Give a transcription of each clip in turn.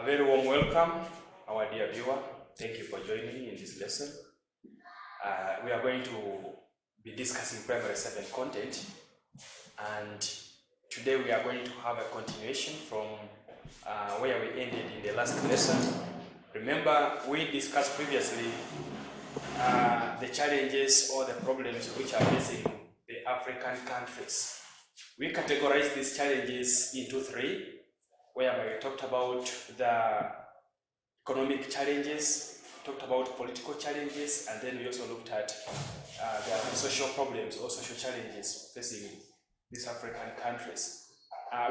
A very warm welcome, our dear viewer. Thank you for joining me in this lesson. We are going to be discussing Primary 7 content, and today we are going to have a continuation from where we ended in the last lesson. Remember, we discussed previously the challenges or the problems which are facing the African countries. We categorize these challenges into three, where we talked about the economic challenges, talked about political challenges, and then we also looked at the social problems or social challenges facing these African countries.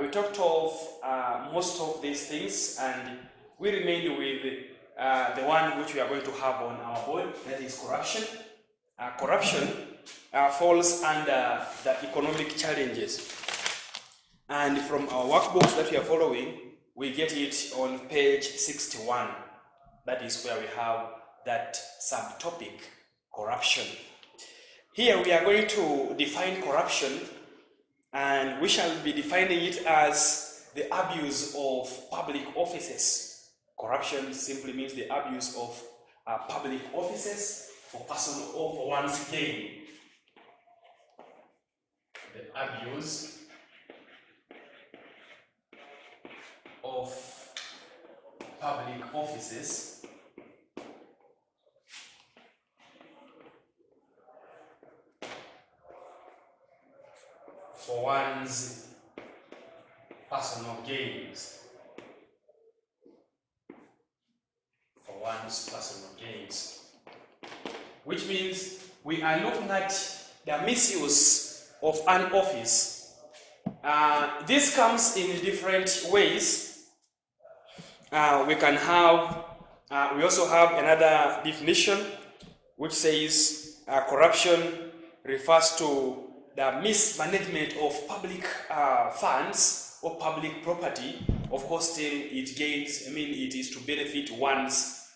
We talked of most of these things, and we remained with the one which we are going to have on our board, that is corruption. Corruption falls under the economic challenges. And from our workbooks that we are following, we get it on page 61. That is where we have that subtopic, corruption. Here we are going to define corruption, and we shall be defining it as the abuse of public offices. Corruption simply means the abuse of public offices for personal or for one's gain. The abuse of public offices for one's personal gains. For one's personal gains. Which means we are looking at the misuse of an office. This comes in different ways. We can have, we also have another definition which says corruption refers to the mismanagement of public funds or public property. Of course, still it gains, it is to benefit one's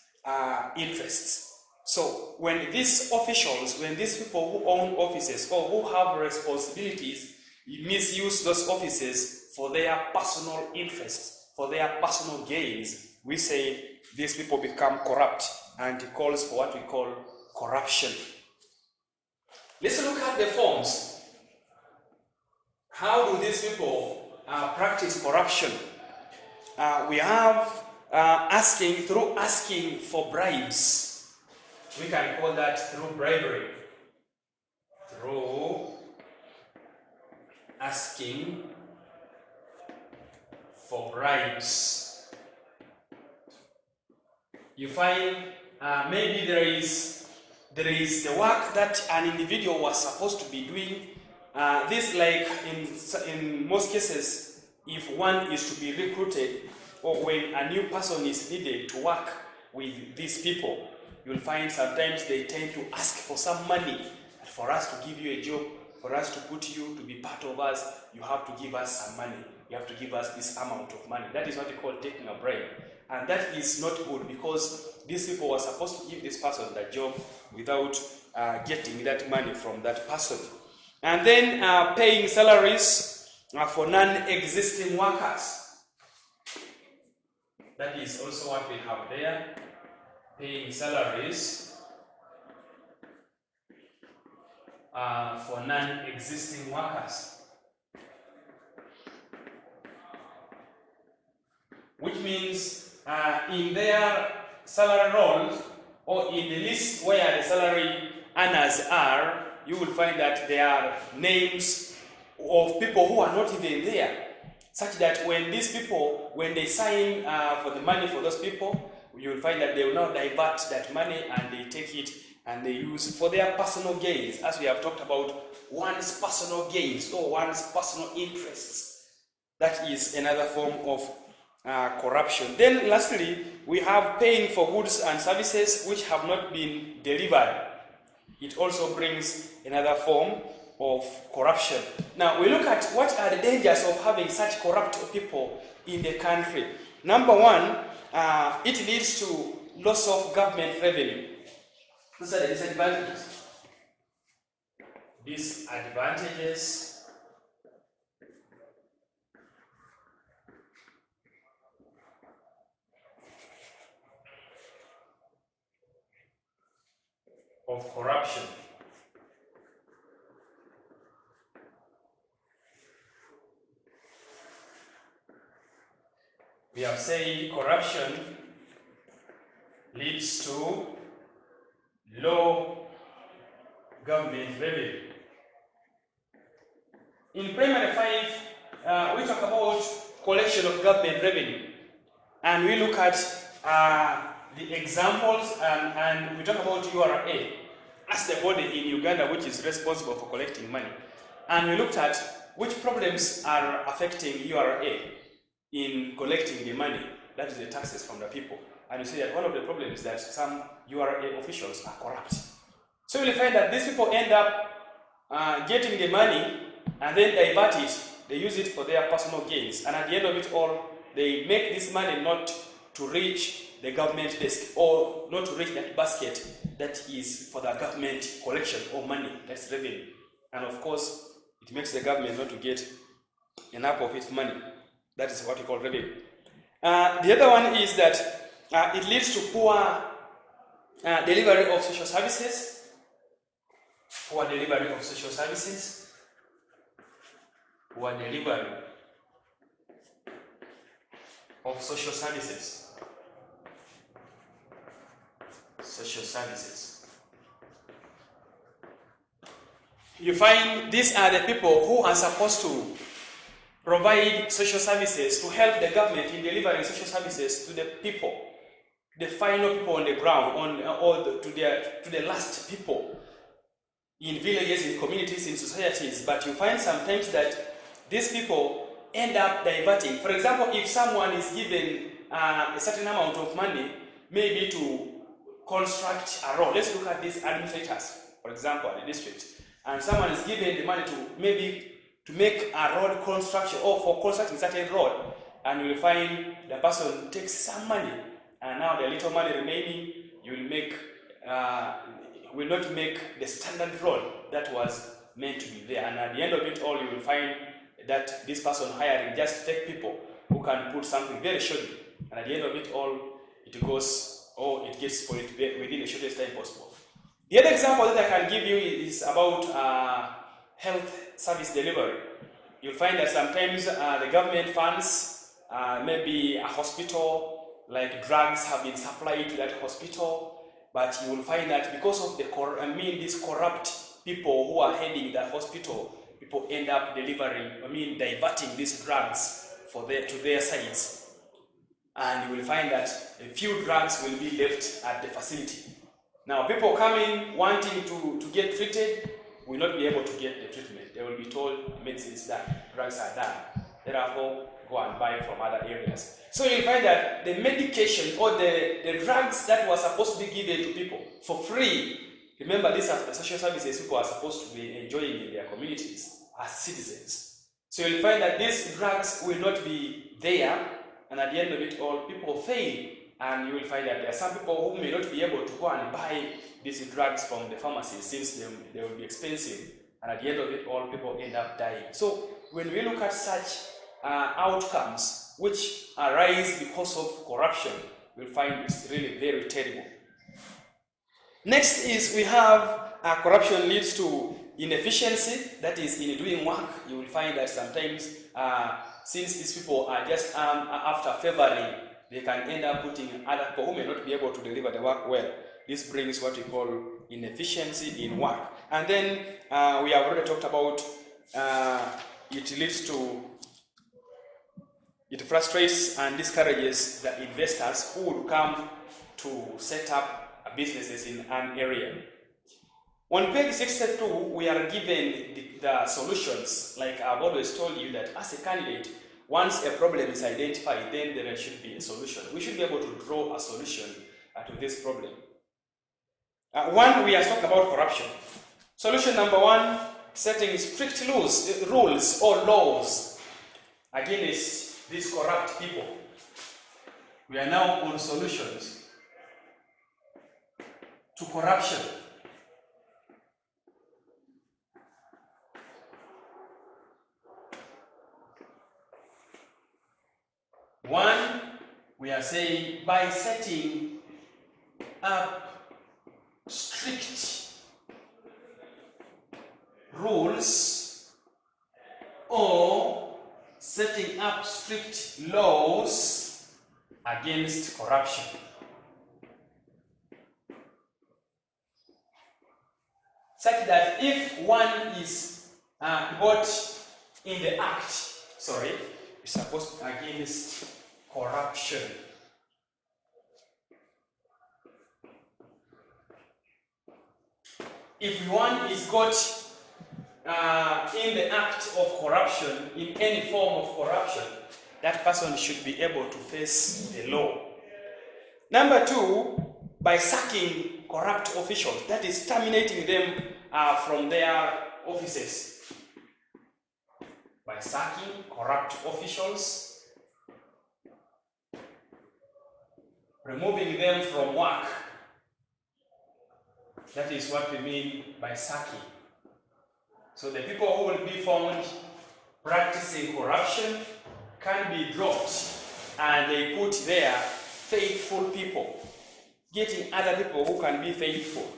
interests. So when these officials, when these people who own offices or who have responsibilities misuse those offices for their personal interests, for their personal gains, we say these people become corrupt, and it calls for what we call corruption. Let's look at the forms. How do these people practice corruption? We have asking for bribes. We can call that through bribery. Through asking for bribes. You find maybe there is the work that an individual was supposed to be doing. This, like in most cases, if one is to be recruited or when a new person is needed to work with these people, you'll find sometimes they tend to ask for some money. For us to give you a job, for us to put you to be part of us, you have to give us some money. You have to give us this amount of money. That is what they call taking a bribe. And that is not good, because these people were supposed to give this person that job without getting that money from that person. And then paying salaries for non-existing workers. That is also what we have there. Paying salaries for non-existing workers. Which means in their salary rolls or in the list where the salary earners are, you will find that there are names of people who are not even there, such that when these people, when they sign for the money for those people, you will find that they will now divert that money and they take it and they use for their personal gains, as we have talked about, one's personal gains or one's personal interests. That is another form of corruption. Then lastly, we have paying for goods and services which have not been delivered. It also brings another form of corruption. Now we look at what are the dangers of having such corrupt people in the country. Number one, it leads to loss of government revenue. Those are the disadvantages. Disadvantages of corruption. We have said corruption leads to low government revenue. In primary 5, we talk about collection of government revenue, and we look at the examples, and we talk about URA as the body in Uganda which is responsible for collecting money. And we looked at which problems are affecting URA in collecting the money, that is the taxes from the people. And you see that one of the problems is that some URA officials are corrupt. So you'll find that these people end up getting the money and then divert it. They use it for their personal gains. And at the end of it all, they make this money not to reach the government desk or not to reach that basket that is for the government collection of money, that's revenue. And of course, it makes the government not to get enough of its money. That is what we call revenue. The other one is that it leads to poor delivery of social services. Poor delivery of social services. Poor delivery of social services. Social services. You find these are the people who are supposed to provide social services to help the government in delivering social services to the people, the final people on the ground, to the last people in villages, in communities, in societies. But you find sometimes that these people end up diverting. For example, if someone is given a certain amount of money, maybe to construct a road. Let's look at these administrators, for example, at the district. And someone is given the money to maybe to make a road construction or for constructing certain road, and you will find the person takes some money, and now the little money remaining, you will make will not make the standard road that was meant to be there. And at the end of it all, you will find that this person hiring just fake people who can put something very shoddy, and at the end of it all, it goes, or it gets spoiled within the shortest time possible. The other example that I can give you is about health service delivery. You'll find that sometimes the government funds maybe a hospital, like drugs have been supplied to that hospital, but you will find that because of these corrupt people who are heading that hospital, people end up diverting these drugs to their sites, and you will find that a few drugs will be left at the facility. Now, people coming wanting to get treated will not be able to get the treatment. They will be told medicine is done, drugs are done. Therefore, go and buy from other areas. So you'll find that the medication or the drugs that were supposed to be given to people for free, remember these are the social services people are supposed to be enjoying in their communities as citizens. So you'll find that these drugs will not be there, and at the end of it all, people fail. And you will find that there are some people who may not be able to go and buy these drugs from the pharmacies since they will be expensive. And at the end of it all, people end up dying. So when we look at such outcomes which arise because of corruption, we'll find it's really very terrible. Next is we have corruption leads to inefficiency, that is in doing work. You will find that sometimes since these people are just after favoring, they can end up putting other people who may not be able to deliver the work well. This brings what we call inefficiency in work. And then we have already talked about it frustrates and discourages the investors who would come to set up businesses in an area. On page 62, we are given the solutions. Like I've always told you that as a candidate, once a problem is identified, then there should be a solution. We should be able to draw a solution to this problem. One, we are talking about corruption. Solution number one, setting strict rules or laws against these corrupt people. We are now on solutions to corruption. One, we are saying by setting up strict rules or setting up strict laws against corruption. Such that if one is got in the act, is supposed to against corruption. If one is got in the act of corruption, in any form of corruption, that person should be able to face the law. Number two, by sacking corrupt officials, that is terminating them from their offices. By sacking corrupt officials, removing them from work. That is what we mean by sacking. So the people who will be found practicing corruption can be dropped, and they put there faithful people, getting other people who can be faithful.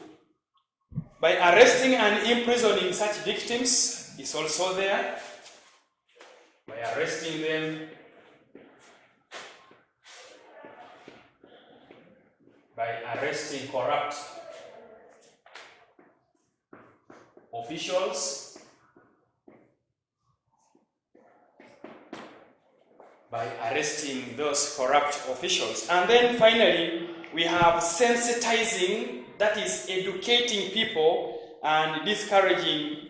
By arresting and imprisoning such victims is also there. By arresting them, by arresting corrupt officials, by arresting those corrupt officials. And then finally, we have sensitizing, that is educating people and discouraging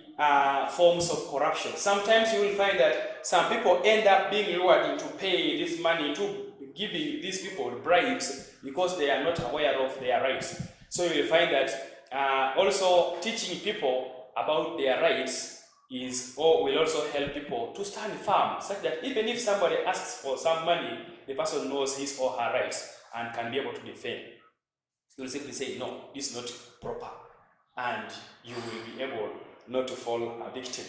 forms of corruption. Sometimes you will find that some people end up being lured into paying this money, to giving these people bribes because they are not aware of their rights. So you will find that also teaching people about their rights will also help people to stand firm, such that even if somebody asks for some money, the person knows his or her rights and can be able to defend. You will simply say, no, this is not proper, and you will be able not to fall a victim.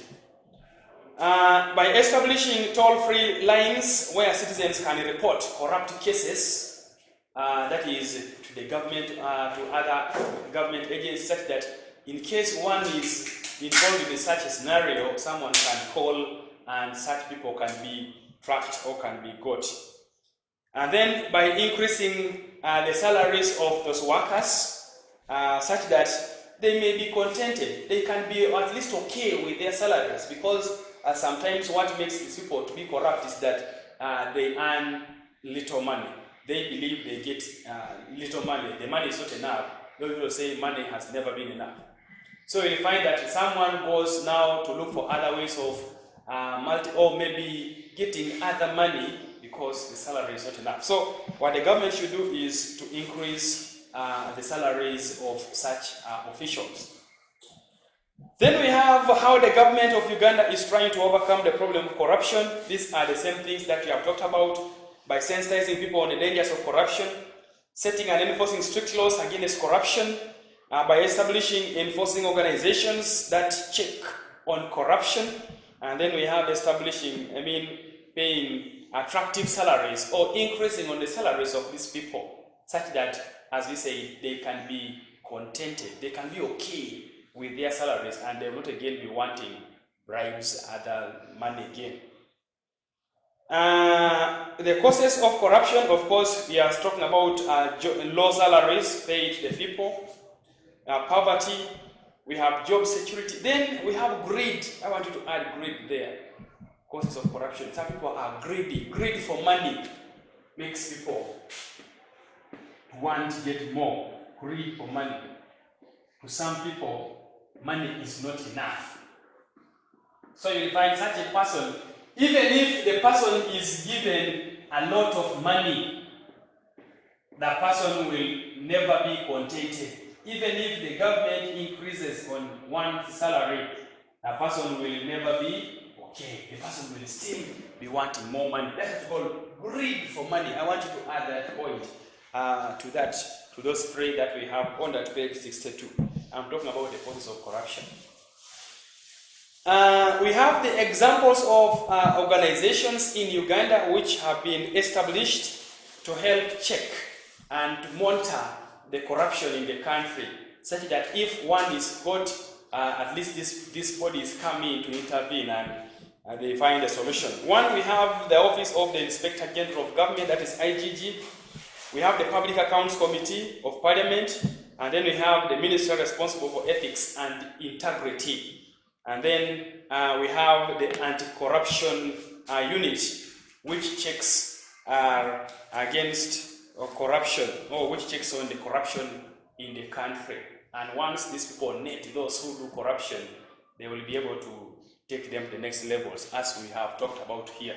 By establishing toll-free lines where citizens can report corrupt cases, that is to the government, to other government agencies, such that in case one is involved in such a scenario, someone can call and such people can be tracked or can be got. And then by increasing the salaries of those workers, such that they may be contented, they can be at least okay with their salaries, because sometimes what makes these people to be corrupt is that they earn little money. They believe they get little money. The money is not enough. Those people say money has never been enough. So you find that someone goes now to look for other ways of or maybe getting other money because the salary is not enough. So what the government should do is to increase the salaries of such officials. Then we have how the government of Uganda is trying to overcome the problem of corruption. These are the same things that we have talked about, by sensitizing people on the dangers of corruption, setting and enforcing strict laws against corruption, by establishing enforcing organizations that check on corruption, and then we have establishing, paying attractive salaries or increasing on the salaries of these people, such that, as we say, they can be contented, they can be okay with their salaries, and they will not again be wanting bribes, other money again. The causes of corruption, of course, we are talking about low salaries paid to the people, poverty, we have job security, then we have greed. I want you to add greed there. Causes of corruption. Some people are greedy. Greed for money makes people want to get more. Greed for money. To some people, money is not enough. So you find such a person, even if the person is given a lot of money, the person will never be contented. Even if the government increases on one's salary, a person will never be okay. The person will still be wanting more money. That's called greed for money. I want you to add that point to those three that we have on that page 62. I'm talking about the causes of corruption. We have the examples of organizations in Uganda which have been established to help check and to monitor the corruption in the country. such that if one is caught, at least this body is coming to intervene and they find a solution. One, we have the Office of the Inspector General of Government, that is IGG. We have the Public Accounts Committee of Parliament, and then we have the Minister responsible for ethics and integrity. And then we have the Anti-Corruption Unit, which checks against corruption, or which checks on the corruption in the country. And once these people net those who do corruption, they will be able to take them to the next levels, as we have talked about here.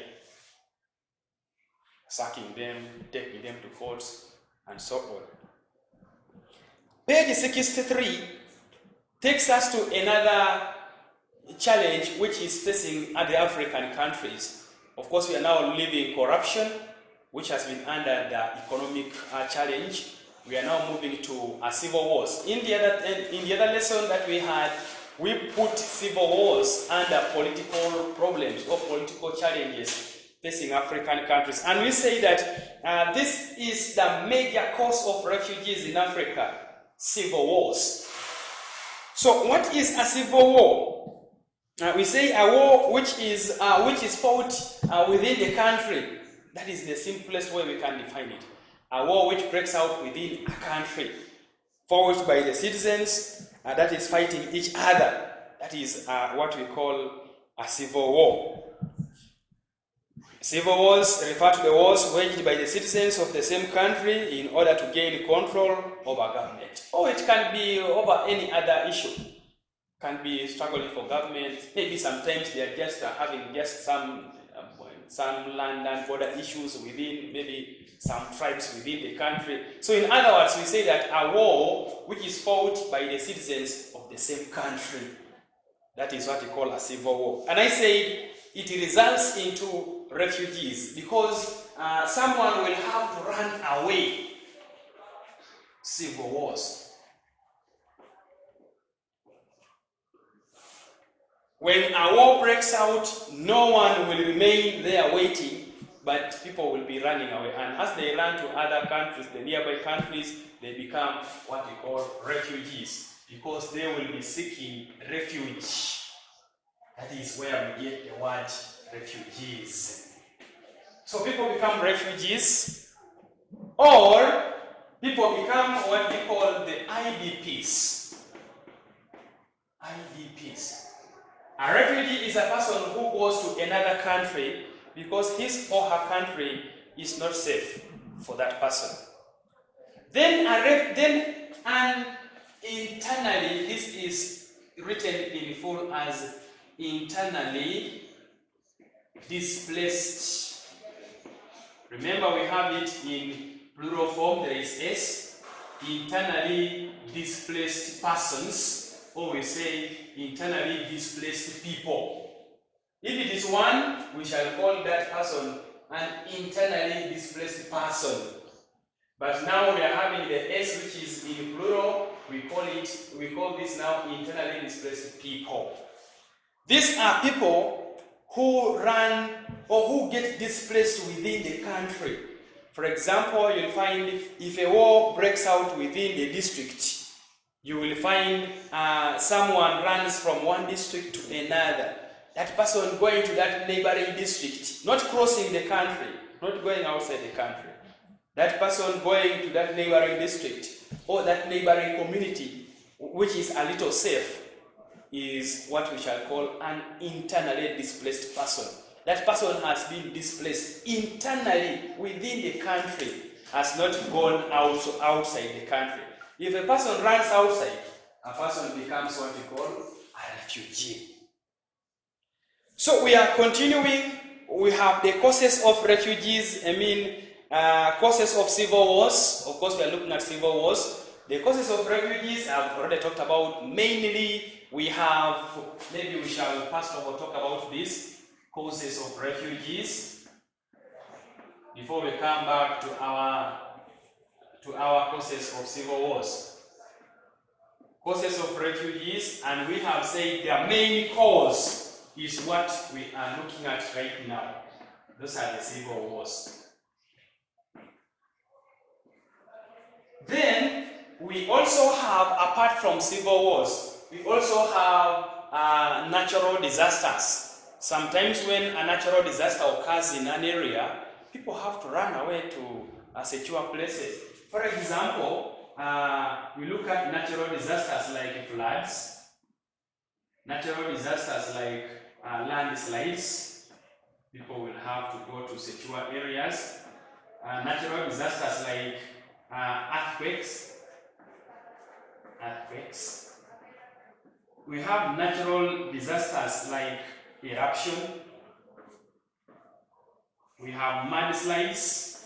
Sacking them, taking them to courts, and so on. Page 63 takes us to another challenge which is facing other African countries. Of course, we are now living corruption, which has been under the economic challenge. We are now moving to civil wars. In the other lesson that we had, we put civil wars under political problems or political challenges facing African countries. And we say that this is the major cause of refugees in Africa, civil wars. So what is a civil war? We say a war which is fought within the country. That is the simplest way we can define it. A war which breaks out within a country, fought by the citizens, that is fighting each other. That is what we call a civil war. Civil wars refer to the wars waged by the citizens of the same country in order to gain control over government. Or it can be over any other issue. It can be struggling for government. Maybe sometimes they are just having just some land and border issues within, maybe some tribes within the country. So in other words, we say that a war which is fought by the citizens of the same country, that is what we call a civil war. And I said it results into refugees because someone will have to run away. Civil wars. When a war breaks out, no one will remain there waiting, but people will be running away. And as they run to other countries, the nearby countries, they become what we call refugees, because they will be seeking refuge. That is where we get the word refugees. So people become refugees, or people become what we call the IDPs. IDPs. A refugee is a person who goes to another country because his or her country is not safe for that person. Then internally, this is written in full as internally displaced. Remember, we have it in plural form, there is S. Internally displaced persons, or we say internally displaced people. If it is one, we shall call that person an internally displaced person. But now we are having the S, which is in plural. We call this now internally displaced people. These are people who run or who get displaced within the country. For example, you'll find if a war breaks out within the district, you will find someone runs from one district to another. That person going to that neighboring district, not crossing the country, not going outside the country. That person going to that neighboring district or that neighboring community, which is a little safe, is what we shall call an internally displaced person. That person has been displaced internally within the country, has not gone outside the country. If a person runs outside, a person becomes what we call a refugee. So we are continuing. We have the causes of refugees, causes of civil wars. Of course, we are looking at civil wars. The causes of refugees, I've already talked about. Mainly, we have, maybe we shall first of all talk about this, causes of refugees, before we come back to our causes of civil wars. Causes of refugees, and we have said the main cause is what we are looking at right now. Those are the civil wars. Then we also have, apart from civil wars, we also have natural disasters. Sometimes when a natural disaster occurs in an area, people have to run away to secure places. For example, we look at natural disasters like floods, natural disasters like landslides. People will have to go to secure areas. Natural disasters like earthquakes. We have natural disasters like eruption. We have mudslides.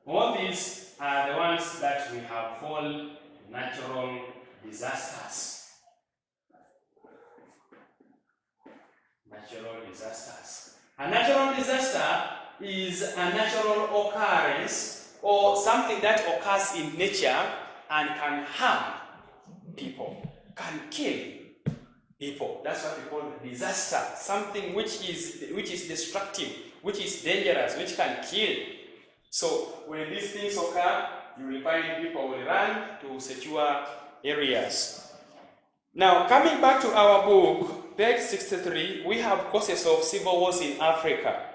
All these are the ones that we have called natural disasters. A natural disaster is a natural occurrence or something that occurs in nature and can harm people, can kill people. That's what we call disaster. Something which is destructive, which is dangerous, which can kill. So when these things occur, you will find people will run to secure areas. Now, coming back to our book, page 63, we have causes of civil wars in Africa.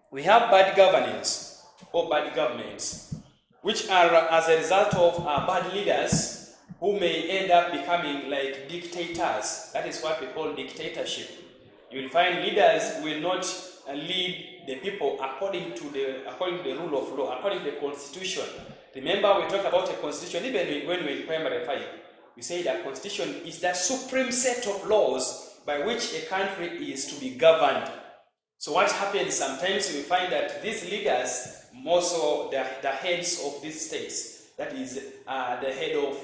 We have bad governance or bad governments, which are as a result of bad leaders who may end up becoming like dictators. That is what we call dictatorship. You will find leaders will not lead the people according to the rule of law, according to the constitution. Remember, we talked about a constitution even when we were in primary 5. We say that constitution is the supreme set of laws by which a country is to be governed. So what happens sometimes, we find that these leaders, more so the heads of these states, that is the head of,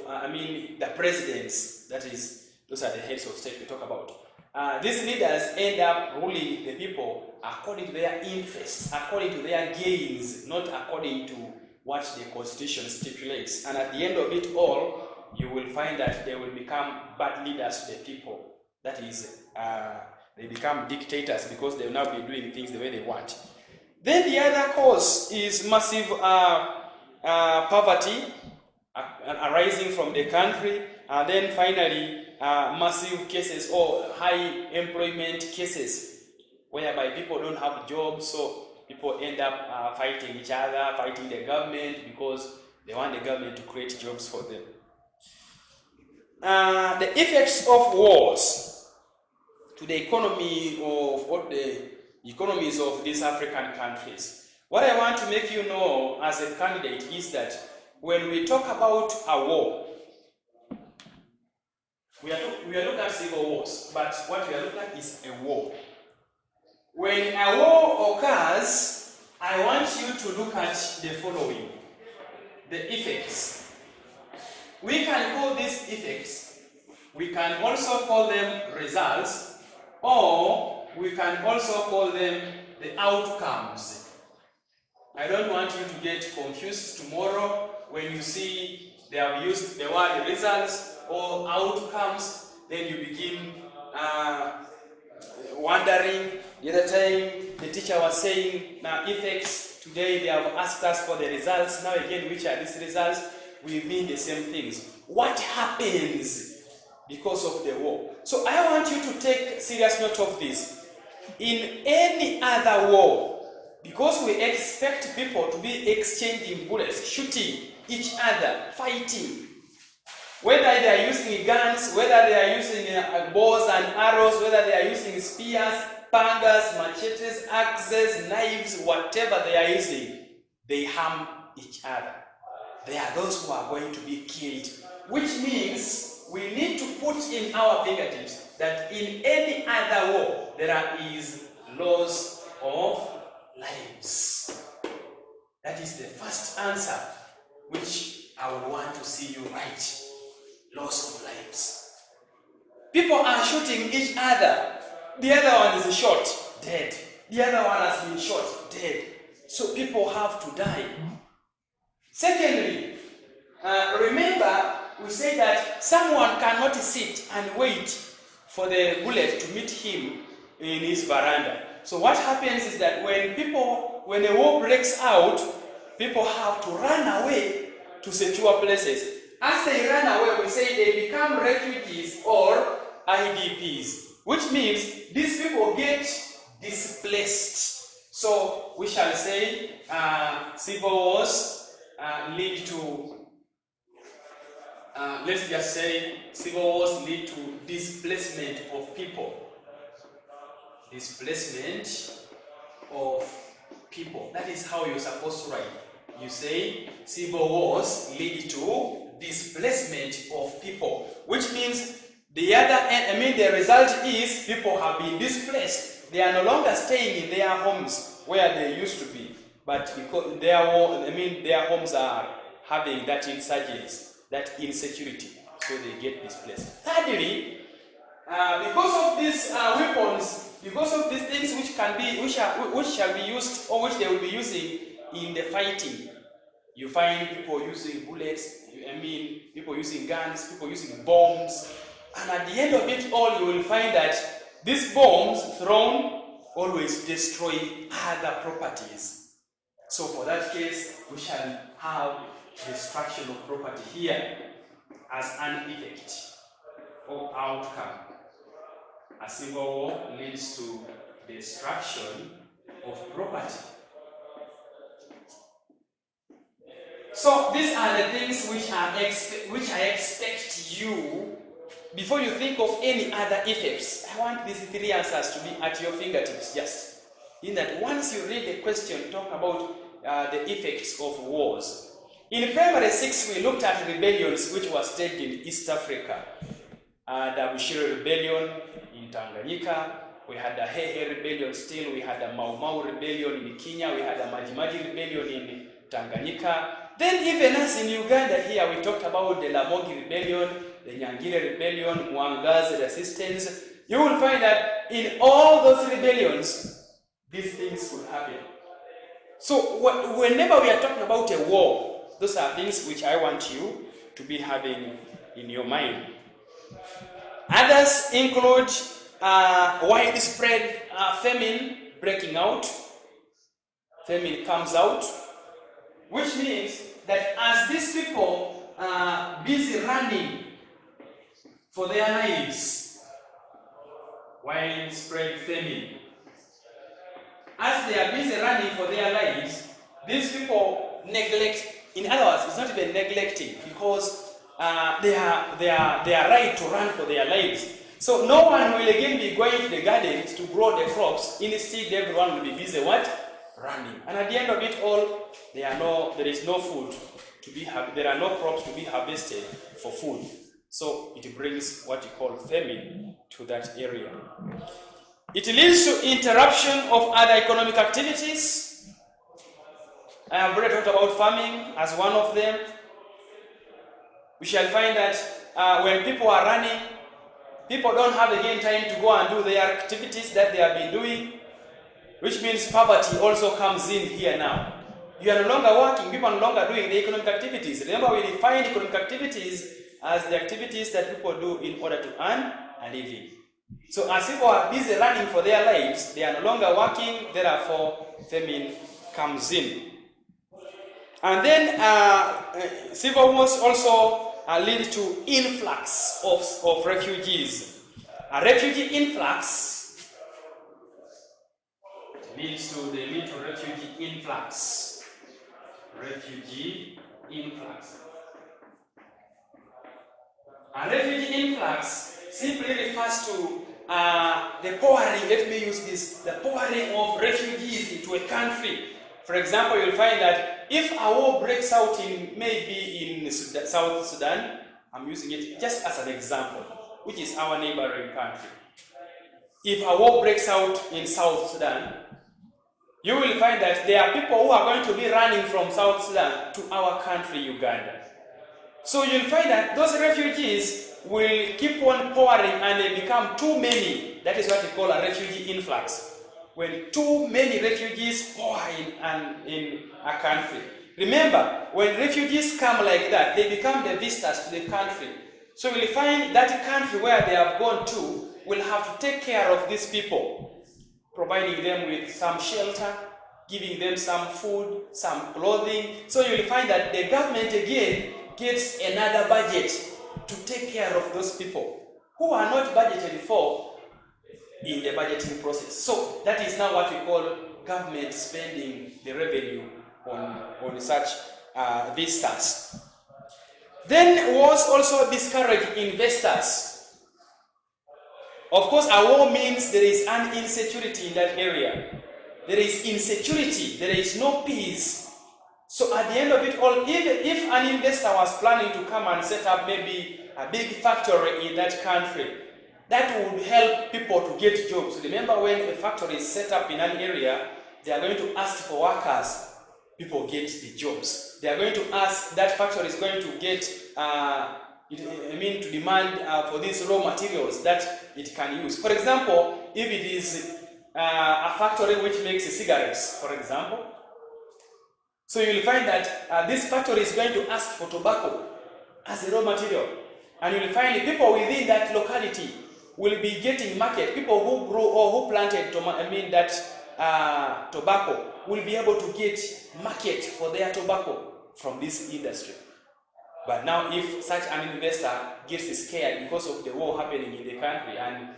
the presidents, that is, those are the heads of state we talk about. These leaders end up ruling the people according to their interests, according to their gains, not according to what the constitution stipulates. And at the end of it all, you will find that they will become bad leaders to the people. That is, they become dictators because they will now be doing things the way they want. Then the other cause is massive poverty arising from the country, and then finally massive cases or high employment cases whereby people don't have jobs, so people end up fighting each other, fighting the government because they want the government to create jobs for them. The effects of wars to the economy of what the economies of these African countries. What I want to make you know as a candidate is that when we talk about a war, we are looking at civil wars, but what we are looking at is a war. When a war occurs, I want you to look at the following: the effects. We can call these effects, we can also call them results, or we can also call them the outcomes. I don't want you to get confused tomorrow when you see they have used the word results or outcomes, then you begin wondering. The other time the teacher was saying now effects, today they have asked us for the results, now again which are these results? We mean the same things. What happens because of the war? So I want you to take serious note of this. In any other war, because we expect people to be exchanging bullets, shooting each other, fighting, whether they are using guns, whether they are using bows and arrows, whether they are using spears, pangas, machetes, axes, knives, whatever they are using, they harm each other. They are those who are going to be killed, which means we need to put in our fingertips that in any other war there is loss of lives. That is the first answer which I would want to see you write. Loss of lives. People are shooting each other. The other one is shot, dead. The other one has been shot, dead. So people have to die. Secondly, remember we say that someone cannot sit and wait for the bullet to meet him in his veranda. So what happens is that when a war breaks out, people have to run away to secure places. As they run away, we say they become refugees or IDPs, which means these people get displaced. So we shall say civil wars lead to, let's just say civil wars lead to displacement of people. Displacement of people. That is how you're supposed to write. You say civil wars lead to displacement of people, which means the result is people have been displaced. They are no longer staying in their homes where they used to be, but because their homes are having that insurgency, that insecurity, so they get displaced. Thirdly, because of these weapons, because of these things which shall be used, or which they will be using in the fighting, you find people using bullets, people using guns, people using bombs, and at the end of it all, you will find that these bombs thrown always destroy other properties. So for that case, we shall have destruction of property here as an effect or outcome. A civil war leads to destruction of property. So these are the things which I expect you, before you think of any other effects. I want these three answers to be at your fingertips, just in that once you read the question, talk about the effects of wars. In primary 6, we looked at rebellions which were staged in East Africa. The Bushiri rebellion in Tanganyika, we had the Hehe rebellion still, we had the Mau Mau rebellion in Kenya, we had the Majimaji rebellion in Tanganyika. Then even us in Uganda here, we talked about the Lamogi rebellion, the Nyangire rebellion, Mwanga's resistance. You will find that in all those rebellions, these things will happen. So whenever we are talking about a war, those are things which I want you to be having in your mind. Others include widespread famine breaking out. Famine comes out, which means that as these people are busy running for their lives, widespread famine. As they are busy running for their lives, these people neglect. In other words, it's not even neglecting, because they are right to run for their lives. So no one will again be going to the gardens to grow the crops. Instead, everyone will be busy what? Running. And at the end of it all, there is no food to be there are no crops to be harvested for food. So it brings what you call famine to that area. It leads to interruption of other economic activities. I have already talked about farming as one of them. We shall find that when people are running, people don't have again time to go and do their activities that they have been doing, which means poverty also comes in here now. You are no longer working, people are no longer doing the economic activities. Remember, we define economic activities as the activities that people do in order to earn a living. So as people are busy running for their lives, they are no longer working, therefore famine comes in. And then civil wars also lead to influx of refugees. A refugee influx leads to refugee influx. Refugee influx. A refugee influx simply refers to the pouring, let me use this, the pouring of refugees into a country. For example, you'll find that if a war breaks out maybe in South Sudan, I'm using it just as an example, which is our neighboring country. If a war breaks out in South Sudan, you will find that there are people who are going to be running from South Sudan to our country, Uganda. So you'll find that those refugees will keep on pouring and they become too many. That is what we call a refugee influx. When too many refugees pour in a country. Remember, when refugees come like that, they become the visitors to the country. So you'll find that country where they have gone to will have to take care of these people. providing them with some shelter, giving them some food, some clothing. So you'll find that the government again gets another budget to take care of those people who are not budgeted for in the budgeting process. So that is now what we call government spending the revenue on such visitors. Then wars also discourage investors. Of course, a war means there is an insecurity in that area. There is insecurity, there is no peace. So at the end of it all, if an investor was planning to come and set up maybe a big factory in that country, that would help people to get jobs. Remember, when a factory is set up in an area, they are going to ask for workers. People get the jobs. They are going to ask, that factory is going to get, to demand for these raw materials that it can use. For example, if it is a factory which makes cigarettes, for example, so you will find that this factory is going to ask for tobacco as a raw material. And you will find people within that locality will be getting market. People who grow or who planted tobacco will be able to get market for their tobacco from this industry. But now if such an investor gets scared because of the war happening in the country and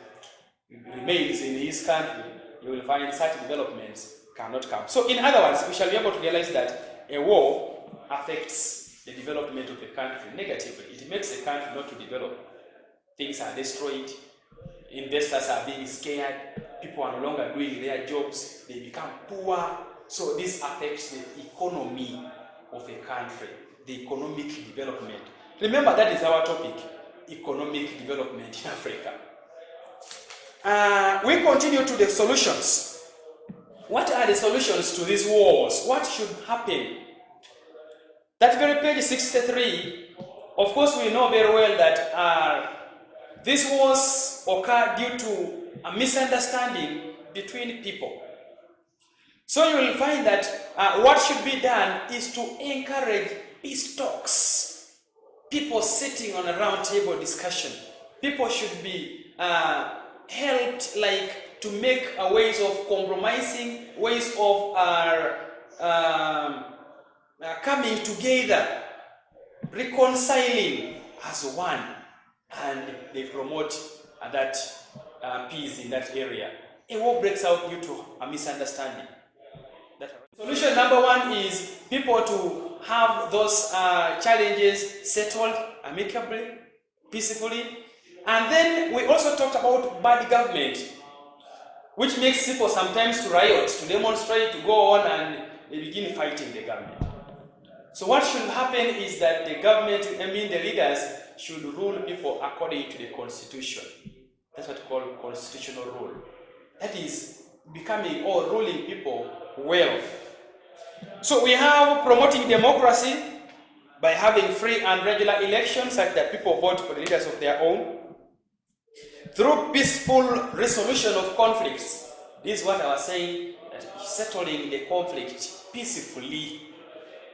remains in his country, you will find such developments cannot come. So in other words, we shall be able to realize that a war affects the development of a country negatively. It makes a country not to develop. Things are destroyed, investors are being scared, people are no longer doing their jobs, they become poor. So this affects the economy of a country, the economic development. Remember, that is our topic, economic development in Africa. We continue to the solutions. What are the solutions to these wars? What should happen? That very page 63, of course we know very well that these wars occur due to a misunderstanding between people. So you will find that what should be done is to encourage peace talks. People sitting on a round table discussion. People should be helped to make ways of compromising, ways of coming together, reconciling as one, and they promote that peace in that area. A war breaks out due to a misunderstanding. Solution number one is people to have those challenges settled amicably, peacefully. And then we also talked about bad government, which makes people sometimes to riot, to demonstrate, to go on, and they begin fighting the government. So what should happen is that the government, the leaders, should rule people according to the constitution. That's what we call constitutional rule. That is becoming or ruling people well. So we have promoting democracy by having free and regular elections such that people vote for the leaders of their own. Through peaceful resolution of conflicts. This is what I was saying, that settling the conflict peacefully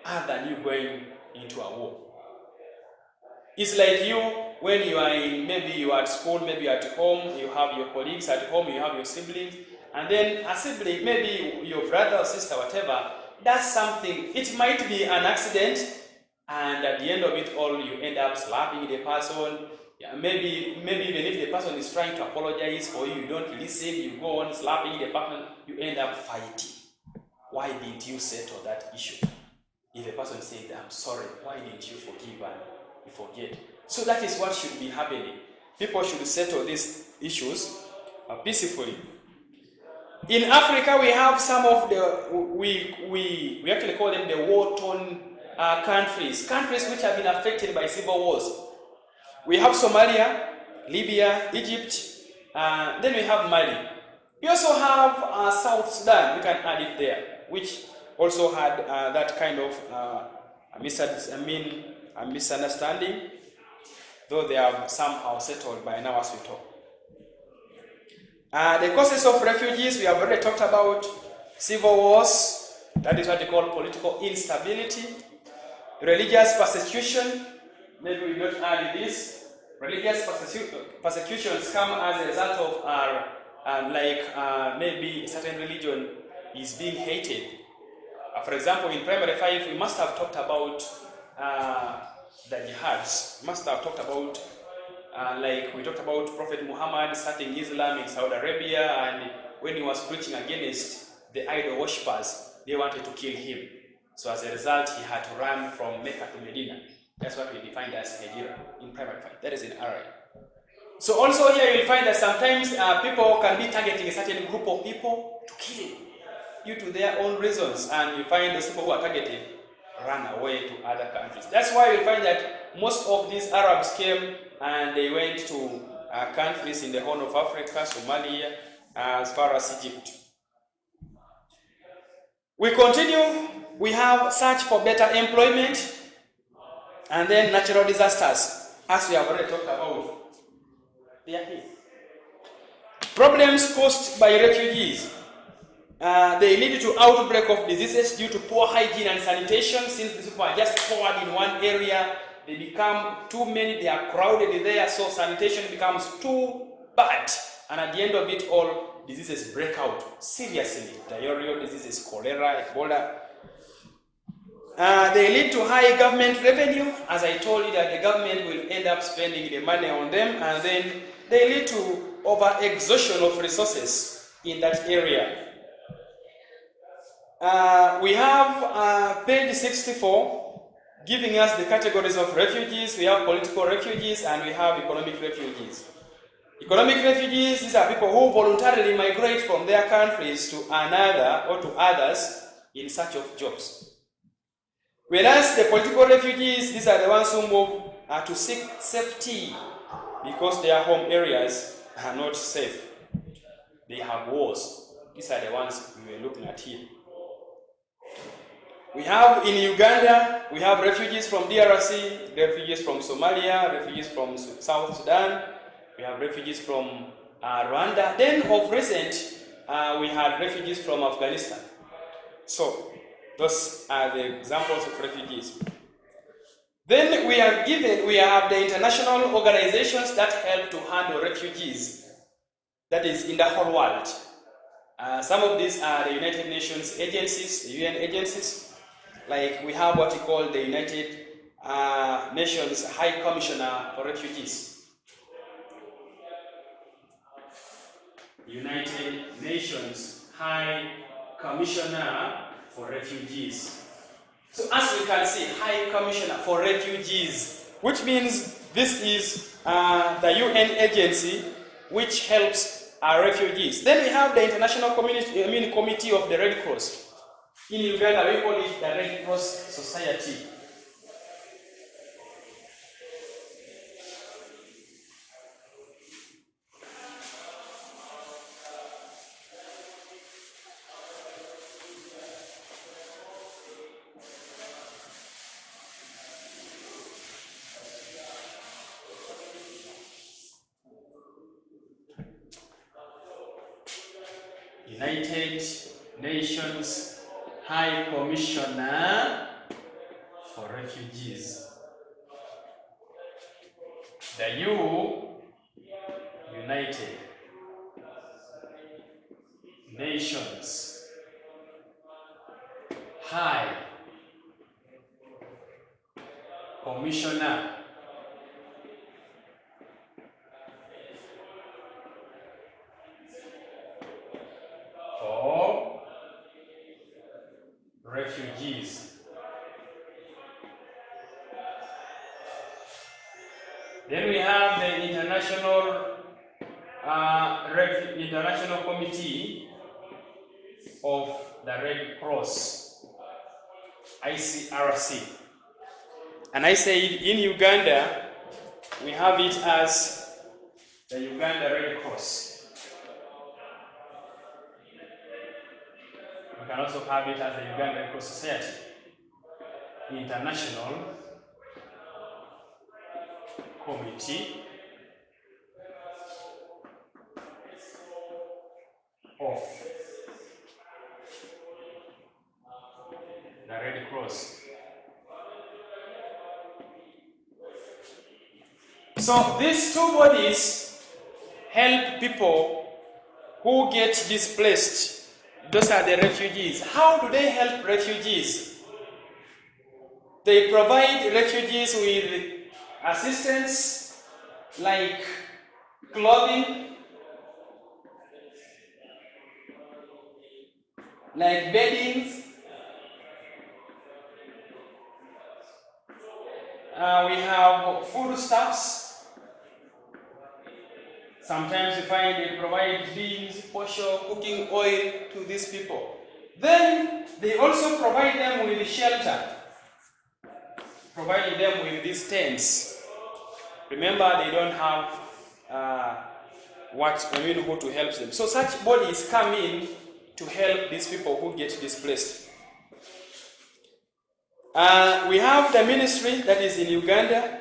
other than you going into a war. It's like you, when you are maybe you are at school, maybe you are at home, you have your colleagues at home, you have your siblings, and then a sibling, maybe your brother or sister, whatever, does something. It might be an accident, and at the end of it all, you end up slapping the person. Yeah, maybe even if the person is trying to apologize for you, you don't listen, you go on slapping the person, you end up fighting. Why didn't you settle that issue? If the person said, I'm sorry, why didn't you forgive and you forget? So that is what should be happening. People should settle these issues peacefully. In Africa, we have some of the, we actually call them the war-torn countries which have been affected by civil wars. We have Somalia, Libya, Egypt, then we have Mali. We also have South Sudan, we can add it there, which also had that kind of misunderstanding, though they are somehow settled by now as we talk. The causes of refugees, we have already talked about. Civil wars, that is what they call political instability. Religious persecution, maybe we not add this. Religious persecutions come as a result of our maybe a certain religion is being hated. For example, in primary 5, we must have talked about the jihads. We must have talked about, we talked about Prophet Muhammad starting Islam in Saudi Arabia, and when he was preaching against the idol worshippers, they wanted to kill him. So as a result, he had to run from Mecca to Medina. That's what we defined as hijrah in primary 5. That is in Arabic. So also here you'll find that sometimes people can be targeting a certain group of people to kill due to their own reasons, and you find those people who are targeted run away to other countries. That's why you'll find that most of these Arabs came and they went to countries in the Horn of Africa, Somalia, as far as Egypt. We continue. We have search for better employment, and then natural disasters, as we have already talked about. They are here. Problems caused by refugees. They lead to outbreak of diseases due to poor hygiene and sanitation. Since these people are just poured in one area, they become too many, they are crowded there, so sanitation becomes too bad. And at the end of it all, diseases break out seriously. Diarrheal diseases, cholera, Ebola. They lead to high government revenue. As I told you, that the government will end up spending the money on them, and then they lead to over-exhaustion of resources in that area. We have page 64 giving us the categories of refugees. We have political refugees and we have economic refugees. Economic refugees, these are people who voluntarily migrate from their countries to another or to others in search of jobs. Whereas the political refugees, these are the ones who move to seek safety because their home areas are not safe. They have wars. These are the ones we were looking at here. We have in Uganda, we have refugees from DRC, refugees from Somalia, refugees from South Sudan, we have refugees from Rwanda. Then of recent, we had refugees from Afghanistan. So those are the examples of refugees. Then we have the international organizations that help to handle refugees, that is in the whole world. Some of these are the United Nations agencies, the UN agencies. Like we have what we call the United Nations High Commissioner for Refugees. United Nations High Commissioner for Refugees. So as we can see, High Commissioner for Refugees, which means this is the UN agency which helps our refugees. Then we have the International Committee of the Red Cross. In Uganda, we call it the Red Cross Society. United Nations High Commissioner for Refugees. The United Nations High Commissioner for Refugees. Then we have the International Committee of the Red Cross, ICRC. And I say in Uganda, we have it as the Uganda Red Cross. We can also have it as the Uganda Red Cross Society, International Committee of the Red Cross. So these two bodies help people who get displaced. Those are the refugees. How do they help refugees? They provide refugees with assistance like clothing, like beddings. We have foodstuffs. Sometimes you find they provide beans, posho, cooking oil to these people. Then they also provide them with shelter, providing them with these tents. Remember, they don't have who to help them. So such bodies come in to help these people who get displaced. We have the ministry that is in Uganda,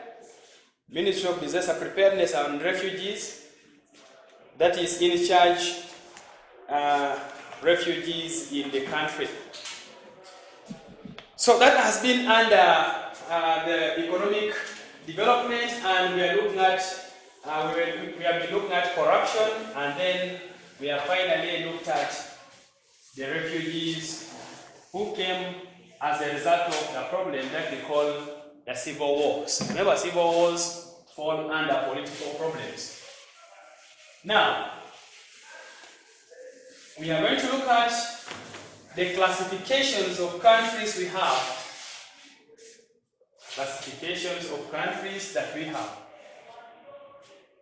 Ministry of Disaster Preparedness and Refugees, that is in charge refugees in the country. So that has been under the economic development, and we are looking at we have been looking at corruption, and then we have finally looked at the refugees who came as a result of the problem that we call the civil wars. Remember, civil wars fall under political problems. Now, we are going to look at the classifications of countries we have. Classifications of countries that we have.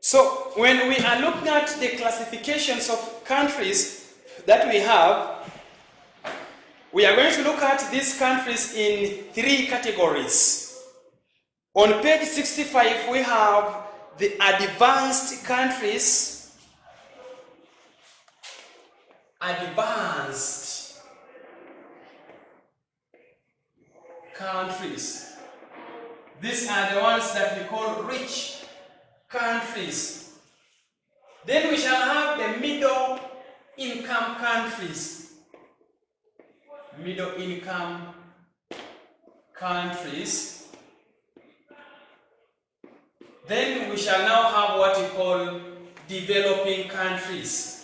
So, when we are looking at the classifications of countries that we have, we are going to look at these countries in three categories. On page 65, we have the advanced countries. Advanced countries. These are the ones that we call rich countries. Then we shall have the middle income countries. Middle income countries. Then we shall now have what we call developing countries.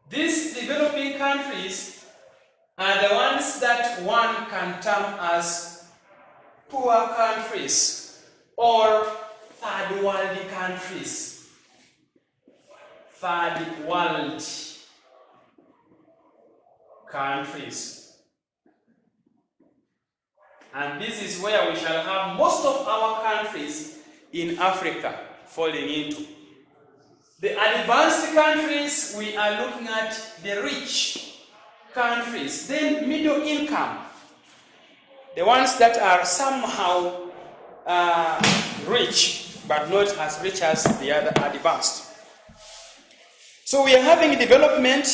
These developing countries are the ones that one can term as poor countries or third world countries. Third world countries. And this is where we shall have most of our countries in Africa falling into. The advanced countries, we are looking at the rich countries. Then middle income, the ones that are somehow rich, but not as rich as the other advanced. So we are having development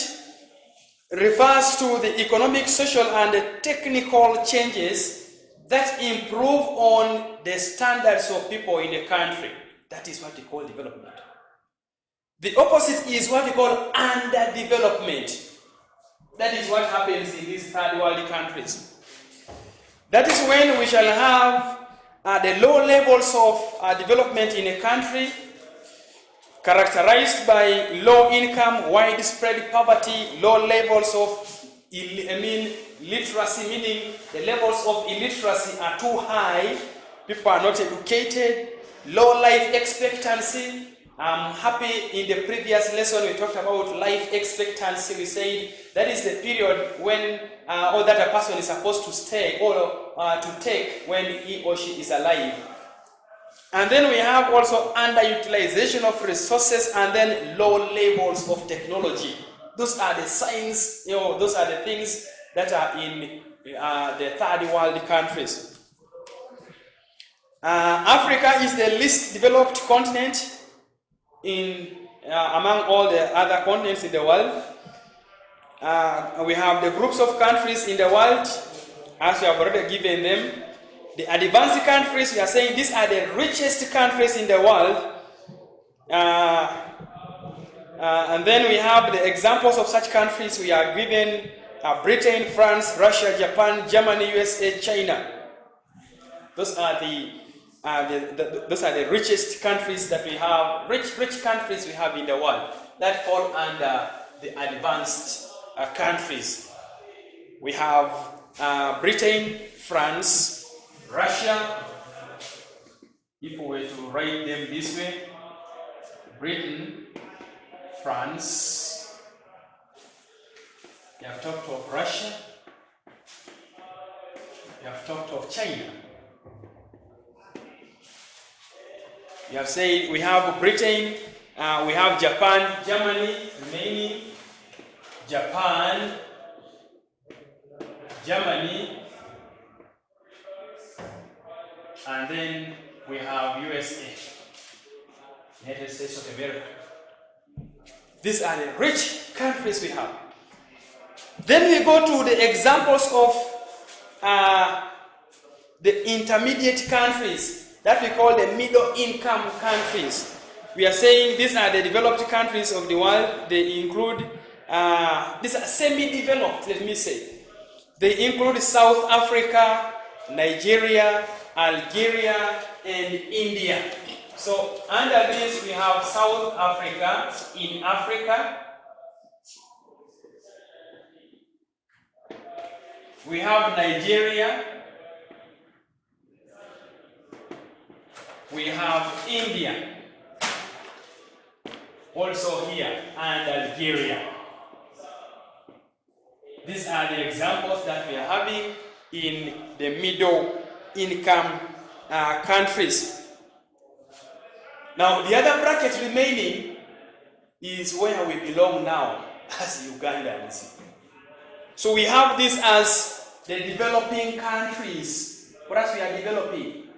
refers to the economic, social, and technical changes that improve on the standards of people in the country. That is what we call development. The opposite is what we call underdevelopment. That is what happens in these third world countries. That is when we shall have the low levels of development in a country, characterized by low income, widespread poverty, low levels of literacy, meaning the levels of illiteracy are too high, people are not educated, low life expectancy. I'm happy in the previous lesson we talked about life expectancy. We said that is the period when or that a person is supposed to stay or to take when he or she is alive. And then we have also underutilization of resources and then low levels of technology. Those are the signs, those are the things that are in the third world countries. Africa is the least developed continent among all the other continents in the world. We have the groups of countries in the world, as we have already given them. The advanced countries, we are saying these are the richest countries in the world. And then we have the examples of such countries we are given: Britain, France, Russia, Japan, Germany, USA, China. Those are the those are the richest countries that we have, rich countries we have in the world that fall under the advanced countries. We have Britain, France, Russia. If we were to write them this way, Britain, France, we have talked of Russia, we have talked of China. We have said we have Britain, we have Japan, Germany, remaining, Japan, Germany, and then we have USA, United States of America. These are the rich countries we have. Then we go to the examples of the intermediate countries that we call the middle income countries. We are saying these are the developed countries of the world. They include, these are semi-developed, let me say. They include South Africa, Nigeria, Algeria, and India. So under this we have South Africa in Africa. We have Nigeria. We have India also here, and Algeria. These are the examples that we are having in the middle income countries. Now the other bracket remaining is where we belong now as Ugandans. So we have this as the developing countries. What else we are developing?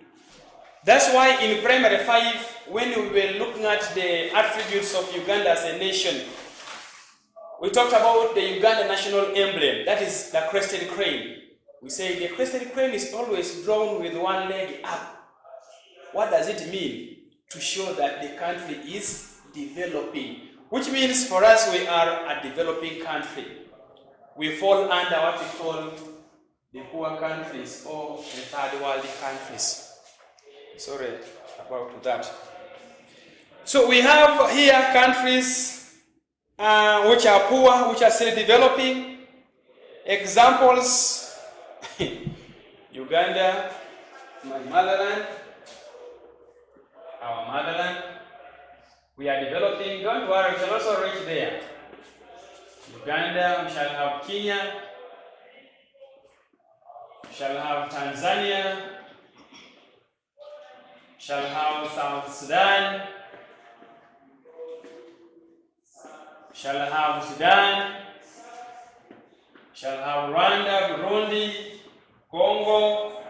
That's why in primary 5, when we were looking at the attributes of Uganda as a nation, we talked about the Uganda national emblem, that is the crested crane. We say the crested crane is always drawn with one leg up. What does it mean? To show that the country is developing, which means for us we are a developing country. We fall under what we call the poor countries or the third world countries. Sorry about that. So we have here countries which are poor, which are still developing. Examples: Uganda, my motherland, our motherland. We are developing. Don't worry, we shall also reach there. Uganda, we shall have Kenya, we shall have Tanzania, we shall have South Sudan, we shall have Sudan, we shall have Rwanda, Burundi, Congo,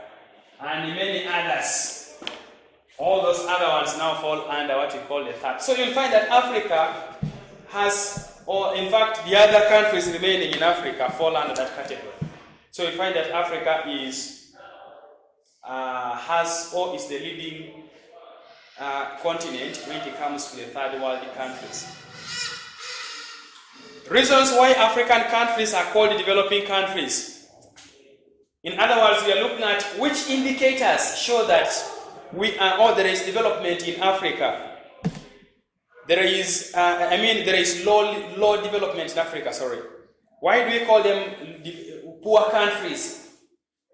and many others. All those other ones now fall under what we call the third. So you'll find that Africa has, or in fact the other countries remaining in Africa fall under that category. So you find that Africa is has or is the leading continent when it comes to the third world countries. Reasons why African countries are called developing countries. In other words, we are looking at which indicators show that we are, or there is development in Africa. There is, there is low development in Africa, sorry. Why do we call them poor countries?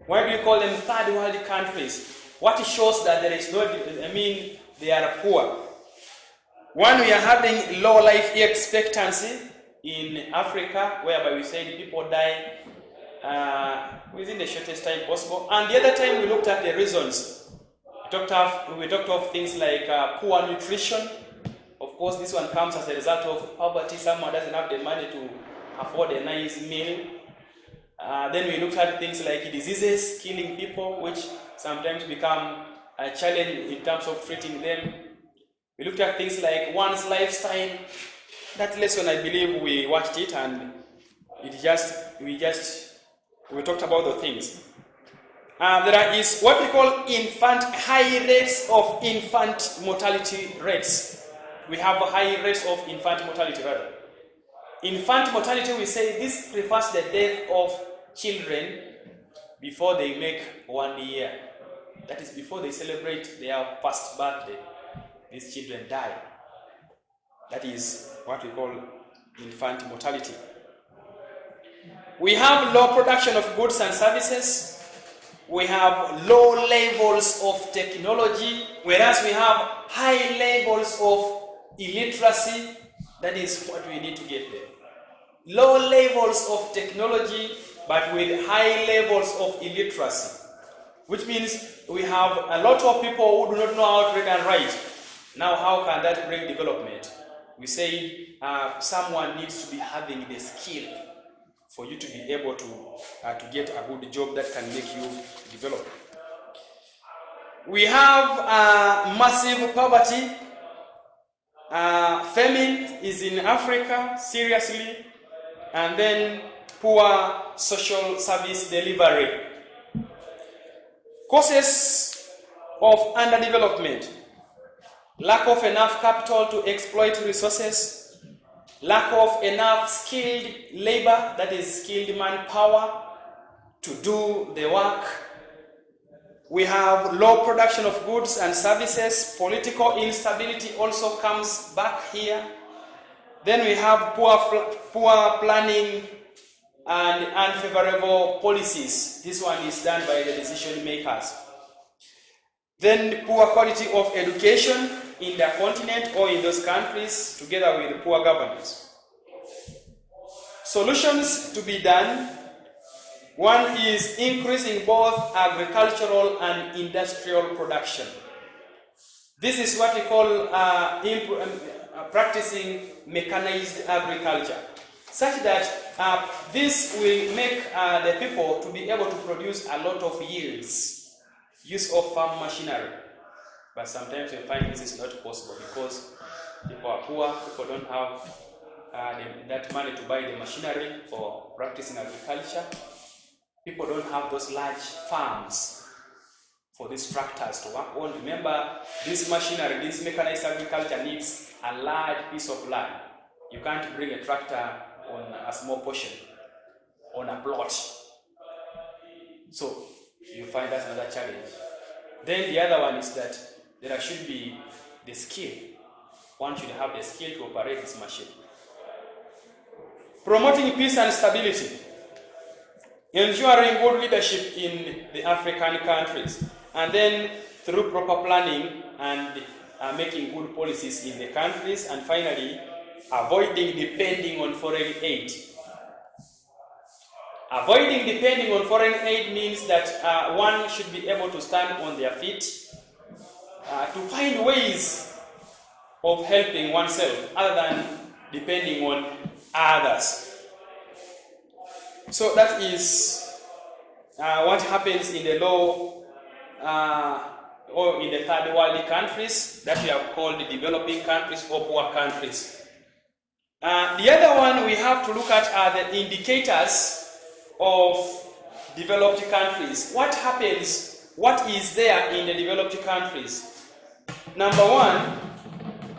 Why do we call them third world countries? What shows that there is no, they are poor? One, we are having low life expectancy in Africa, whereby we say people die within the shortest time possible. And the other time we looked at the reasons. We talked of things like poor nutrition. Of course, this one comes as a result of poverty. Someone doesn't have the money to afford a nice meal. Then we looked at things like diseases killing people, which sometimes become a challenge in terms of treating them. We looked at things like one's lifestyle. That lesson, I believe we watched it, and we talked about the things. There is what we call high rates of infant mortality rates. We have high rates of infant mortality rather. Infant mortality, we say this refers to the death of children before they make 1 year. that is before they celebrate their first birthday, these children die. That is what we call infant mortality. We have low production of goods and services. We have low levels of technology, whereas we have high levels of illiteracy. That is what we need to get there. Low levels of technology, but with high levels of illiteracy, which means we have a lot of people who do not know how to read and write. Now, how can that bring development? We say someone needs to be having the skill for you to be able to get a good job that can make you develop. We have massive poverty. Famine is in Africa, seriously, and then poor social service delivery. Causes of underdevelopment: lack of enough capital to exploit resources, lack of enough skilled labor, that is skilled manpower, to do the work. We have low production of goods and services. Political instability also comes back here. Then we have poor planning and unfavorable policies. This one is done by the decision makers. Then poor quality of education in the continent or in those countries, together with poor governance. Solutions to be done: one is increasing both agricultural and industrial production. This is what we call practicing mechanized agriculture, such that this will make the people to be able to produce a lot of yields. Use of farm machinery. But sometimes we find this is not possible because people are poor, people don't have that money to buy the machinery for practicing agriculture. People don't have those large farms for these tractors to work on. Remember, this machinery, this mechanized agriculture needs a large piece of land. You can't bring a tractor on a small portion, on a plot. So you find that's another challenge. Then the other one is that there should be the skill. One should have the skill to operate this machine. Promoting peace and stability. Ensuring good leadership in the African countries. And then through proper planning and making good policies in the countries. And finally, avoiding depending on foreign aid. Avoiding depending on foreign aid means that one should be able to stand on their feet to find ways of helping oneself other than depending on others. So that is what happens in the low or in the third world countries that we have called the developing countries or poor countries. The other one we have to look at are the indicators of developed countries. What happens? What is there in the developed countries? Number one,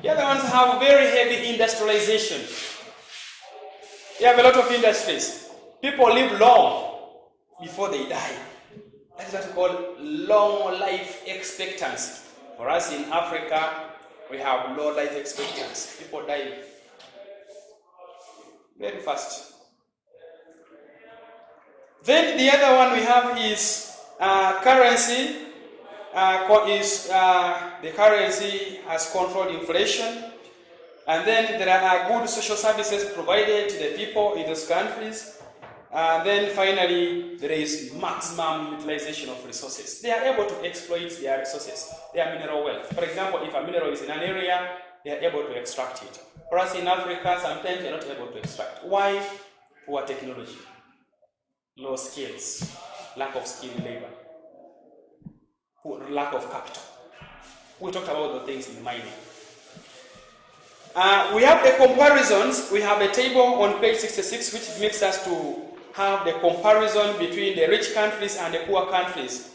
the other ones have very heavy industrialization. They have a lot of industries. People live long before they die. That's what we call long life expectancy. For us in Africa, we have low life expectancy. People die very fast. Then the other one we have is currency. The currency has controlled inflation. And then there are good social services provided to the people in those countries. Then finally, there is maximum utilization of resources. They are able to exploit their resources, their mineral wealth. For example, if a mineral is in an area, they are able to extract it. For us in Africa, sometimes they are not able to extract. Why? Poor technology, low skills, lack of skilled labor, lack of capital. We talked about the things in mining. We have the comparisons. We have a table on page 66 which makes us to have the comparison between the rich countries and the poor countries.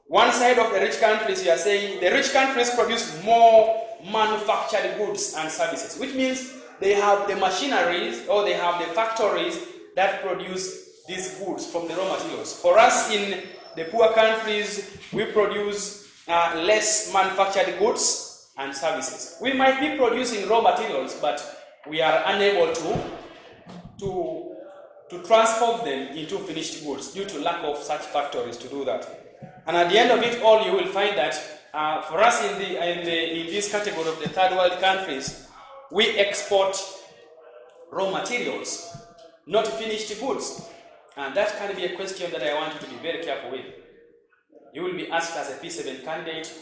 One side of the rich countries, you are saying the rich countries produce more manufactured goods and services, which means they have the machineries or they have the factories that produce these goods from the raw materials. For us in the poor countries, we produce less manufactured goods and services. We might be producing raw materials, but we are unable to transform them into finished goods due to lack of such factories to do that. And at the end of it all, you will find that for us in this category of the third world countries, we export raw materials, not finished goods. And that can be a question that I want you to be very careful with. You will be asked as a P7 candidate,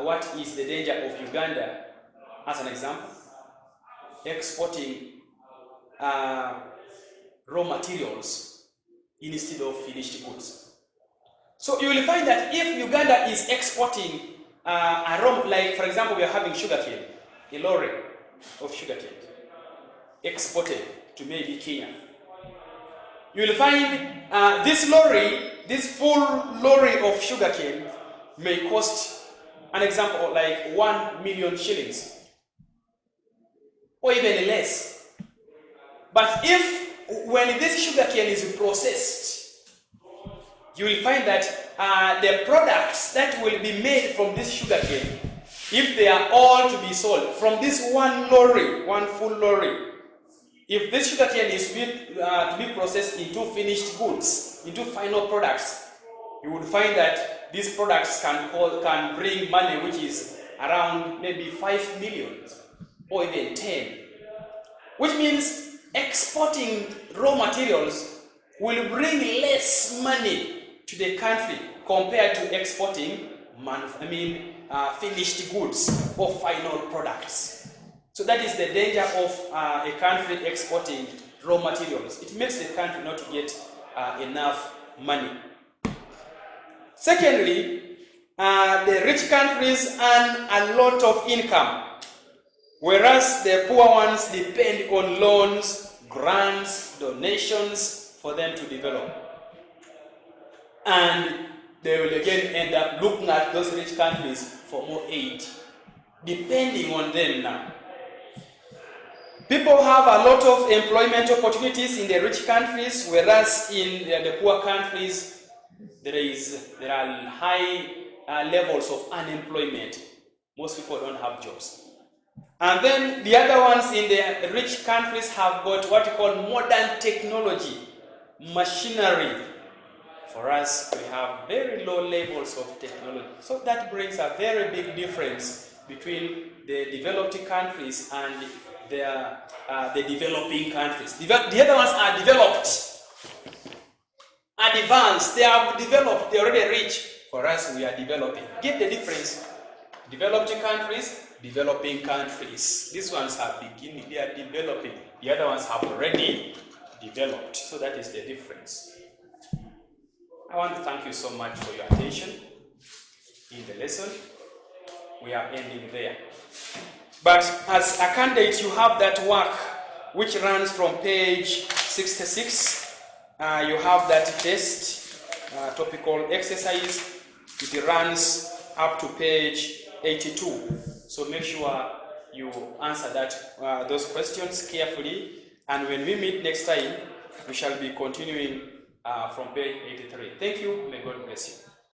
what is the danger of Uganda, as an example, exporting raw materials instead of finished goods. So you will find that if Uganda is exporting a raw, like for example, we are having sugarcane, a lorry of sugarcane exported to maybe Kenya. You will find this full lorry of sugarcane may cost, an example, like 1 million shillings or even less. But when this sugarcane is processed, you will find that the products that will be made from this sugarcane, if they are all to be sold from this one full lorry, if this sugarcane is to be processed into finished goods, into final products, you would find that these products can bring money which is around maybe 5 million or even 10. Which means exporting raw materials will bring less money to the country compared to exporting finished goods or final products. So that is the danger of a country exporting raw materials. It makes the country not to get enough money. Secondly, the rich countries earn a lot of income, whereas the poor ones depend on loans, grants, donations for them to develop. And they will again end up looking at those rich countries for more aid, depending on them now. People have a lot of employment opportunities in the rich countries, whereas in the poor countries, there are high levels of unemployment. Most people don't have jobs. And then the other ones in the rich countries have got what we call modern technology, machinery. For us, we have very low levels of technology. So that brings a very big difference between the developed countries and the developing countries. The other ones are developed, advanced, they are developed, they're already rich. For us, we are developing. Get the difference. Developed countries, developing countries. These ones are beginning, they are developing. The other ones have already developed. So that is the difference. I want to thank you so much for your attention in the lesson. We are ending there. But as a candidate, you have that work which runs from page 66. You have that test, topical exercise. It runs up to page 82. So make sure you answer those questions carefully. And when we meet next time, we shall be continuing from page 83. Thank you. May God bless you.